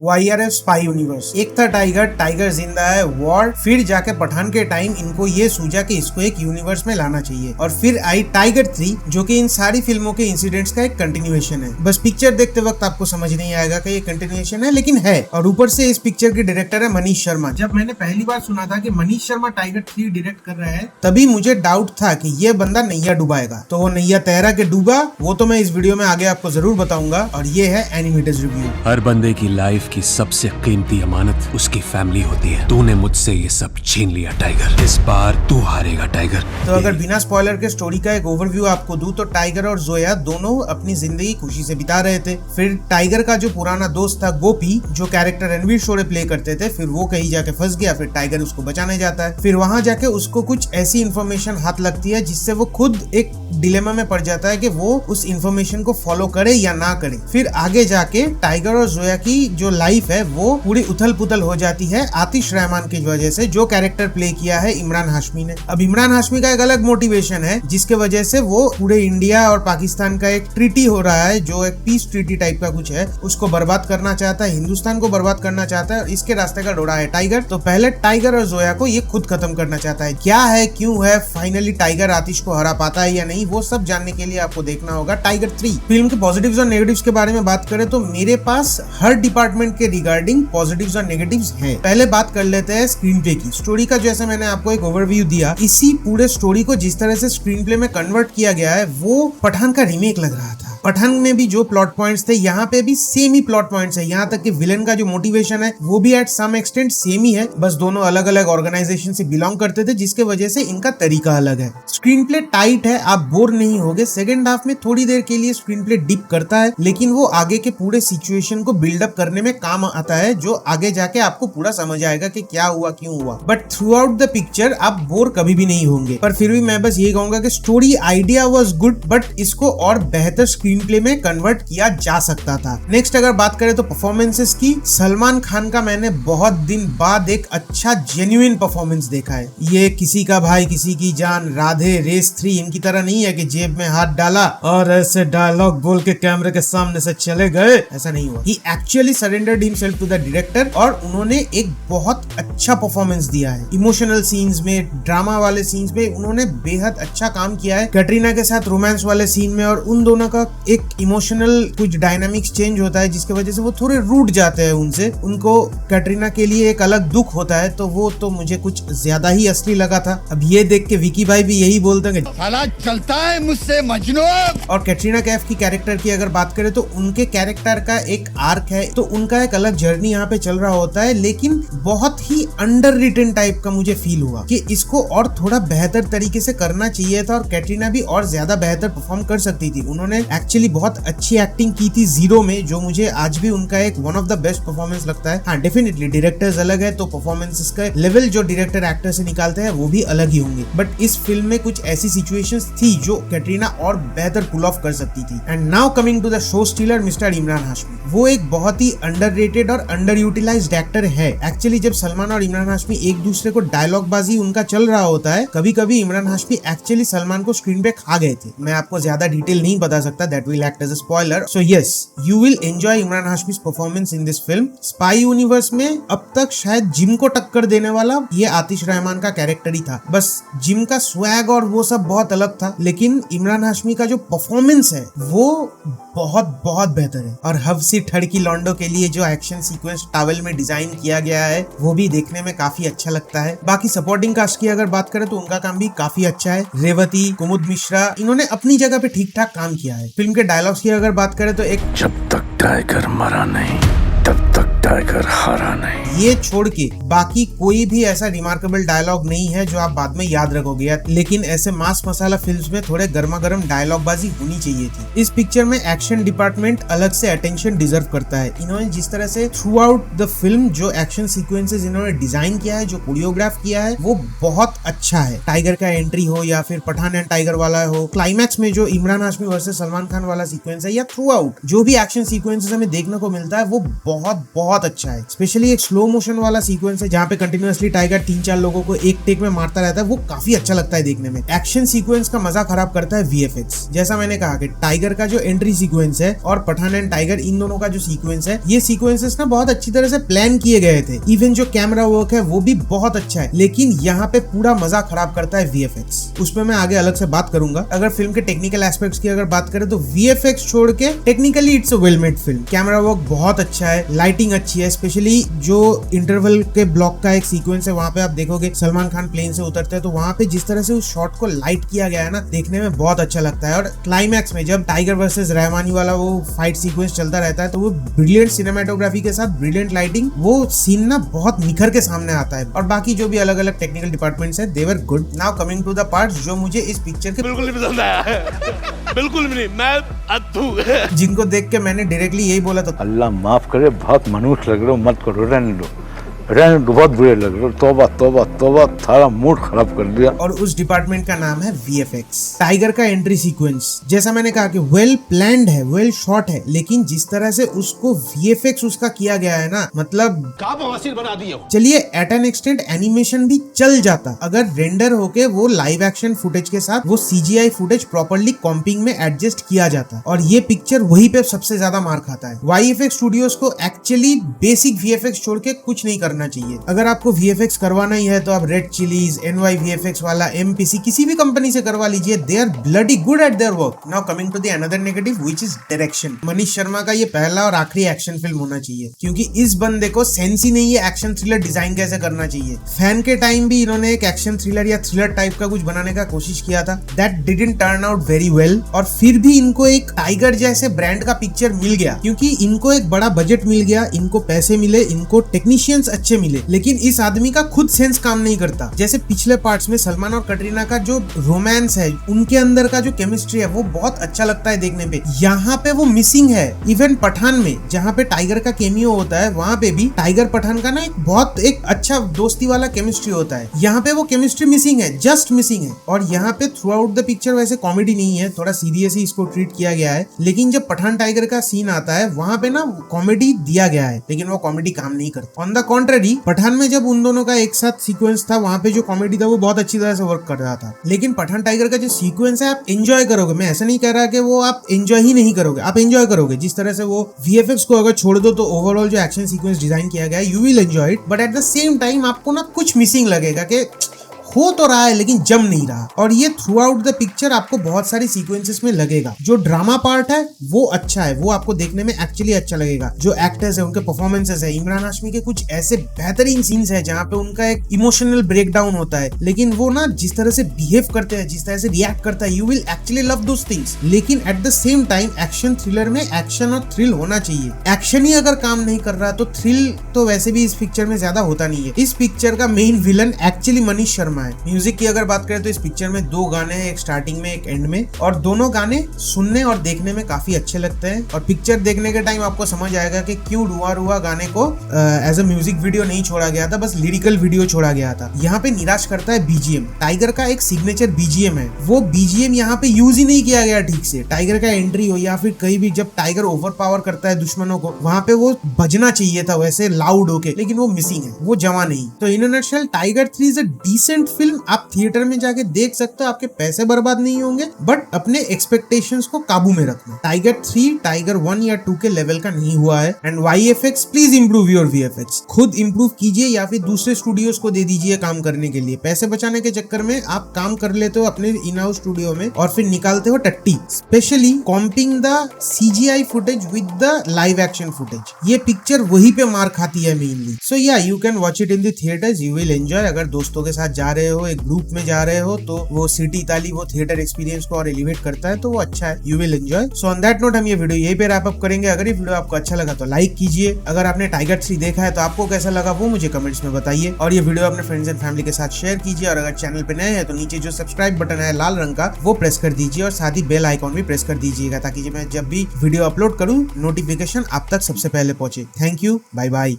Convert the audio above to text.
YRF spy universe. एक था tiger, tiger जिंदा है, वॉर। फिर जाके पठान के टाइम इनको ये सूझा कि इसको एक यूनिवर्स में लाना चाहिए और फिर आई टाइगर 3 जो कि इन सारी फिल्मों के इंसिडेंट्स का एक कंटिन्यूएशन है। बस पिक्चर देखते वक्त आपको समझ नहीं आएगा कि ये कंटिन्यूएशन है, लेकिन है। और ऊपर से इस पिक्चर के डायरेक्टर है मनीष शर्मा। जब मैंने पहली बार सुना था कि मनीष शर्मा टाइगर 3 डायरेक्ट कर रहा है, तभी मुझे डाउट था कि ये बंदा नैया डुबाएगा। तो वो नैया तैरा के डूबा, वो तो मैं इस वीडियो में आगे आपको जरूर बताऊंगा। और ये है एनिमेटेड रिव्यू। हर बंदे की लाइफ की सबसे कीमती अमानत उसकी फैमिली होती है। तूने मुझसे ये सब छीन लिया टाइगर, इस बार तू हारेगा टाइगर। तो अगर बिना स्पॉइलर के स्टोरी का एक ओवरव्यू आपको दूं तो टाइगर और जोया दोनों अपनी जिंदगी खुशी से बिता रहे थे। फिर टाइगर का जो पुराना दोस्त था गोपी, जो कैरेक्टर रणवीर शोरे प्ले करते थे, फिर वो कहीं जाके फंस गया। फिर टाइगर उसको बचाने जाता है। फिर वहां जाके उसको कुछ ऐसी इन्फॉर्मेशन हाथ लगती है जिससे वो खुद एक डिलेमा में पड़ जाता है कि वो उस इन्फॉर्मेशन को फॉलो करे या ना करे। फिर आगे जाके टाइगर और जोया की जो लाइफ है वो पूरी उथल पुथल हो जाती है आतिश रहमान की वजह से, जो कैरेक्टर प्ले किया है इमरान हाशमी ने। अब इमरान हाशमी का एक अलग मोटिवेशन है जिसके वजह से वो पूरे इंडिया और पाकिस्तान का एक ट्रीटी हो रहा है, जो एक पीस ट्रीटी टाइप का कुछ है, उसको बर्बाद करना चाहता है, हिंदुस्तान को बर्बाद करना चाहता है। और इसके रास्ते का डोरा है टाइगर। तो पहले टाइगर और जोया को ये खुद खत्म करना चाहता है। क्या है, क्यों है, फाइनली टाइगर आतिश को हरा पाता है या नहीं, वो सब जानने के लिए आपको देखना होगा टाइगर 3। फिल्म के पॉजिटिव्स और नेगेटिव्स के बारे में बात करें तो मेरे पास हर डिपार्टमेंट के रिगार्डिंग पॉजिटिव्स और नेगेटिव्स हैं। पहले बात कर लेते हैं स्क्रीन प्ले की। स्टोरी का जैसे मैंने आपको एक ओवरव्यू दिया, इसी पूरे स्टोरी को जिस तरह से स्क्रीन प्ले में कन्वर्ट किया गया है वो पठान का रीमेक लग रहा था। पठान में भी जो प्लॉट पॉइंट्स थे यहाँ पे भी सेम ही प्लॉट पॉइंट्स है। यहाँ तक कि विलेन का जो मोटिवेशन है वो भी एट सम एक्सटेंट सेम ही है, बस दोनों अलग अलग ऑर्गेनाइजेशन से बिलोंग करते थे जिसके वजह से इनका तरीका अलग है। स्क्रीन प्ले टाइट है, आप बोर नहीं होगे। सेकेंड हाफ में थोड़ी देर के लिए स्क्रीन प्ले डिप करता है, लेकिन वो आगे के पूरे सिचुएशन को बिल्डअप करने में काम आता है, जो आगे जाके आपको पूरा समझ आएगा कि क्या हुआ, क्यों हुआ। But through out the picture आप बोर कभी भी नहीं होंगे। पर फिर भी मैं बस ये कहूंगा कि story idea was good, but इसको और बेहतर स्क्रीन प्ले में कन्वर्ट किया जा सकता था। नेक्स्ट अगर बात करें तो परफॉर्मेंसेस की, सलमान खान का मैंने बहुत दिन बाद एक अच्छा जेन्युइन परफॉर्मेंस देखा है। ये किसी का भाई किसी की जान, राधे, रेस 3 इनकी तरह नहीं है कि जेब में हाथ डाला और ऐसे डायलॉग बोल के कैमरे के सामने से चले गए, ऐसा नहीं हुआ। He actually surrendered himself to the director और उन्होंने एक बहुत अच्छा परफॉर्मेंस दिया है। इमोशनल सीन्स में, ड्रामा वाले सीन्स में उन्होंने बेहद अच्छा काम किया है। कैटरीना के साथ रोमांस वाले सीन में और उन दोनों का एक इमोशनल कुछ डायनामिक्स चेंज होता है जिसकी वजह से वो थोड़े रूठ जाते हैं उनसे। उनको कैटरीना के लिए एक अलग दुख होता है, तो वो तो मुझे कुछ ज्यादा ही असली लगा था। अब ये देख के विकी भाई भी यही बोलते हैं कि चलता है मुझसे मजनू। और कैटरीना कैफ की कैरेक्टर की अगर बात करें तो उनके कैरेक्टर का एक आर्क है, तो उनका एक अलग जर्नी यहाँ पे चल रहा होता है, लेकिन बहुत ही अंडर रिटन टाइप का मुझे फील हुआ कि इसको और थोड़ा बेहतर तरीके से करना चाहिए था और कैटरीना भी और ज्यादा बेहतर परफॉर्म कर सकती थी। उन्होंने एक्चुअली बहुत अच्छी एक्टिंग की थी जीरो में, जो मुझे आज भी उनका एक one of the best performance लगता है। हाँ, डेफिनेटली डायरेक्टर्स अलग है तो परफॉर्मेंसेस का लेवल जो डायरेक्टर एक्टर से निकालते हैं वो भी अलग ही होंगे, बट इस फिल्म में कुछ ऐसी सिचुएशंस थी जो कैटरीना और बेहतर पुल ऑफ कर सकती थी। And now coming to the show stealer mister Imran Hashmi, वो एक बहुत ही अंडररेटेड और अंडर यूटिलाइज्ड एक्टर है। एक्चुअली जब सलमान और इमरान हाशमी एक दूसरे को डायलॉग बाजी उनका चल रहा होता है, कभी कभी इमरान हाशमी एक्चुअली सलमान को स्क्रीन पे खा गए थे। मैं आपको ज्यादा डिटेल नहीं बता सकता, that will act as a spoiler. So yes, you will enjoy Imran Hashmi's performance in this film. Spy universe में अब तक शायद जिम को टक्कर देने वाला ये आतिश रहमान का कैरेक्टर ही था। बस जिम का स्वैग और वो सब बहुत अलग था, लेकिन इमरान हाशमी का जो परफॉर्मेंस है वो बहुत बहुत बेहतर है। और हवसी ठड़की लॉन्डो के लिए जो एक्शन सीक्वेंस टॉवेल में डिजाइन किया गया है वो भी देखने में काफी अच्छा लगता है। बाकी सपोर्टिंग कास्ट की अगर बात करें तो उनका काम भी काफी अच्छा है। रेवती, कुमुद मिश्रा, इन्होंने अपनी जगह पे ठीक ठाक काम किया है। फिल्म के डायलॉग्स की अगर बात करें तो एक जब तक टाइगर मरा नहीं तब तक टाइगर हारा नहीं, ये छोड़ के बाकी कोई भी ऐसा रिमार्केबल डायलॉग नहीं है जो आप बाद में याद रखोगे। लेकिन ऐसे मास मसाला फिल्म्स में थोड़े गर्मा गर्म डायलॉग बाजी होनी चाहिए थी। इस पिक्चर में एक्शन डिपार्टमेंट अलग से अटेंशन डिजर्व करता है। इन्होंने जिस तरह से थ्रू आउट द फिल्म जो एक्शन सीक्वेंसेस इन्होंने डिजाइन किया है, जो कोरियोग्राफ किया है, वो बहुत अच्छा है। टाइगर का एंट्री हो या फिर पठान एंड टाइगर वाला हो, क्लाइमैक्स में जो इमरान हाशमी वर्सेस सलमान खान वाला सीक्वेंस है, या थ्रू आउट जो भी एक्शन सीक्वेंसेस हमें देखने को मिलता है वो बहुत बहुत बहुत अच्छा है। स्पेशली एक स्लो मोशन वाला सीक्वेंस है जहाँ पे कंटिन्यूअसली टाइगर 3-4 लोगों को एक टेक में मारता रहता है, वो काफी अच्छा लगता है देखने में। एक्शन सीक्वेंस का मजा खराब करता है वीएफएक्स। जैसा मैंने कहा कि टाइगर का जो एंट्री सीक्वेंस है और पठान एंड टाइगर इन दोनों का जो सीक्वेंस है, ये सीक्वेंसेस ना बहुत अच्छी तरह से प्लान किए गए थे। इवन जो कैमरा वर्क है वो भी बहुत अच्छा है, लेकिन यहाँ पे पूरा मजा खराब करता है वीएफएक्स। उसमें मैं आगे अलग से बात करूंगा। अगर फिल्म के टेक्निकल एस्पेक्ट्स की अगर बात करें तो वीएफएक्स छोड़ के technically it's a well made film. Camera work बहुत अच्छा है, लाइटिंग अच्छी है। स्पेशली जो इंटरवल के ब्लॉक का एक सीक्वेंस है, वहां पे आप देखोगे सलमान खान प्लेन से उतरते हैं, तो वहां पे जिस तरह से उस शॉट को लाइट किया गया है ना, देखने में बहुत अच्छा लगता है। और क्लाइमैक्स में जब टाइगर वर्सेस रहमानी वाला वो फाइट सीक्वेंस चलता रहता है, तो वो ब्रिलियंट सिनेमेटोग्राफी के साथ ब्रिलियंट लाइटिंग, वो सीन ना बहुत निखर के सामने आता है। और बाकी जो भी अलग अलग टेक्निकल डिपार्टमेंट्स है, they were good. Now coming to the parts जो मुझे इस पिक्चर के बिल्कुल नहीं पसंद आया है। बिल्कुल भी नहीं, मैं अद्भुत जिनको देख के मैंने डायरेक्टली यही बोला था, अल्लाह माफ करे, बहुत मनुष्य लग रहे हो, मत करो, रहने दो, बहुत बुरे लग रहे हो, तौबा तौबा तौबा, सारा मूड खराब कर दिया। और उस डिपार्टमेंट का नाम है वीएफएक्स। टाइगर का एंट्री सीक्वेंस जैसा मैंने कहा कि वेल प्लान्ड है, वेल शॉट है, लेकिन जिस तरह से उसको वीएफएक्स उसका किया गया है ना, मतलब बना दिए। चलिए एट एन एक्सटेंट एनिमेशन भी चल जाता अगर रेंडर होके वो लाइव एक्शन फुटेज के साथ वो सीजीआई फुटेज प्रॉपर्ली कॉम्पिंग में एडजस्ट किया जाता। और ये पिक्चर वहीं पे सबसे ज्यादा मार खाता है। वाईएफएक्स स्टूडियोज को एक्चुअली बेसिक वीएफएक्स छोड़ के कुछ नहीं करना चाहिए। अगर आपको वीएफएक्स करवाना ही है तो आप रेड चिलीज, एनवाई वीएफएक्स वाला, एमपीसी, किसी भी कंपनी से करवा लीजिए। They are bloody good at their work. Now coming to the another negative which is direction. Manish Sharma का ये पहला और आखिरी एक्शन फिल्म होना चाहिए, क्योंकि इस बंदे को सेंस ही नहीं है एक्शन थ्रिलर डिजाइन कैसे करना चाहिए। फैन के टाइम भी इन्होंने एक एक्शन थ्रिलर या थ्रिलर टाइप का कुछ बनाने का कोशिश किया था, that didn't turn out very well. और फिर भी इनको एक टाइगर जैसे ब्रांड का पिक्चर मिल गया, क्योंकि इनको एक बड़ा बजट मिल गया, इनको पैसे मिले, इनको टेक्नीशियंस अच्छे मिले, लेकिन इस आदमी का खुद सेंस काम नहीं करता। जैसे पिछले पार्ट्स में सलमान और कटरीना का जो रोमांस है, उनके अंदर का जो केमिस्ट्री है, वो बहुत अच्छा लगता है देखने पे। यहाँ पे वो मिसिंग है। इवन पठान में जहाँ पे टाइगर का केमियो होता है, वहाँ पे भी टाइगर पठान का ना एक अच्छा दोस्ती वाला केमिस्ट्री होता है। यहाँ पे वो केमिस्ट्री मिसिंग है, जस्ट मिसिंग है। और यहाँ पे थ्रू आउट द पिक्चर वैसे कॉमेडी नहीं है, थोड़ा सीरियस ही इसको ट्रीट किया गया है, लेकिन जब पठान टाइगर का सीन आता है वहाँ पे ना कॉमेडी दिया गया है, लेकिन वो कॉमेडी काम नहीं करता। ऑन द कॉन्ट्ररी, पठान में जब उन दोनों का एक साथ सीक्वेंस था, वहाँ पे जो कॉमेडी था वो बहुत अच्छी तरह से वर्क कर रहा था। लेकिन पठान टाइगर का जो सीक्वेंस है, आप एंजॉय करोगे। मैं ऐसा नहीं कह रहा कि वो आप एंजॉय ही नहीं करोगे, आप एंजॉय करोगे। जिस तरह से वो वीएफएक्स को अगर छोड़ दो तो ओवरऑल जो एक्शन सीक्वेंस डिजाइन किया गया है, you will enjoy it, but at the same time आपको ना कुछ मिसिंग लगेगा कि हो तो रहा है लेकिन जम नहीं रहा। और ये थ्रू आउट द पिक्चर आपको बहुत सारी सीक्वेंसेस में लगेगा। जो ड्रामा पार्ट है वो अच्छा है, वो आपको देखने में एक्चुअली अच्छा लगेगा। जो एक्टर्स है, उनके परफॉर्मेंसेस है, इमरान हाशमी के कुछ ऐसे बेहतरीन सीन्स है जहाँ पे उनका एक इमोशनल ब्रेकडाउन होता है, लेकिन वो ना जिस तरह से बिहेव करते हैं, जिस तरह से रिएक्ट करता है, you will actually love those things. लेकिन at the same time action thriller में एक्शन और थ्रिल होना चाहिए। एक्शन ही अगर काम नहीं कर रहा तो थ्रिल तो वैसे भी इस पिक्चर में ज्यादा होता नहीं है। इस पिक्चर का main villain actually Manish Sharma है। म्यूजिक की अगर बात करें तो इस पिक्चर में 2 गाने हैं, एक स्टार्टिंग में एक एंड में, और दोनों गाने सुनने और देखने में काफी अच्छे लगते हैं। और पिक्चर देखने के टाइम आपको समझ आएगा कि क्यों डुआ रुआ गाने को एज अ म्यूजिक वीडियो नहीं छोड़ा गया था, बस लिरिकल वीडियो छोड़ा गया था। यहाँ पे निराश करता है बीजीएम। टाइगर का एक सिग्नेचर बीजीएम है, वो बीजीएम यहाँ पे यूज ही नहीं किया गया ठीक से। टाइगर का एंट्री हो या फिर कहीं भी जब टाइगर ओवर पावर करता है दुश्मनों को, वहां पे वो बजना चाहिए था वैसे लाउड होके, लेकिन वो मिसिंग है, वो जमा नहीं। तो in a nutshell Tiger 3 is a decent film. आप थिएटर में जाके देख सकते हो, आपके पैसे बर्बाद नहीं होंगे, बट अपने एक्सपेक्टेशंस को काबू में रखना। टाइगर 3 टाइगर 1 या 2 के लेवल का नहीं हुआ है। And VFX, please improve your VFX. खुद इंप्रूव कीजिए या फिर दूसरे स्टूडियोज को दे दीजिए काम करने के लिए। पैसे बचाने के चक्कर में आप काम कर लेते हो अपने इन हाउस स्टूडियो में और फिर निकालते हो टट्टी। Specially comping the CGI footage with the live action footage, ये पिक्चर वही पे मार खाती है mainly. So yeah you can watch it in the theatres, you will enjoy. अगर दोस्तों के साथ जा रहे हो, एक ग्रुप में जा रहे हो, तो वो सिटी ताली वो थिएटर एक्सपीरियंस को और एलिवेट करता है, तो वो अच्छा है, you will enjoy. So on that note हम ये वीडियो यहीं पे रैप अप करेंगे। अगर ये वीडियो आपको अच्छा लगा तो लाइक कीजिए। अगर आपने टाइगर 3 देखा है तो आपको कैसा लगा वो मुझे कमेंट्स में बताइए, और ये वीडियो अपने फ्रेंड्स एंड फैमिली के साथ शेयर कीजिए। और अगर चैनल पे नए हैं तो नीचे जो सब्सक्राइब बटन है लाल रंग का, वो प्रेस कर दीजिए, और साथ ही बेल आइकॉन भी प्रेस कर दीजिएगा, ताकि मैं जब भी वीडियो अपलोड करूं नोटिफिकेशन आप तक सबसे पहले पहुंचे। Thank you, bye bye.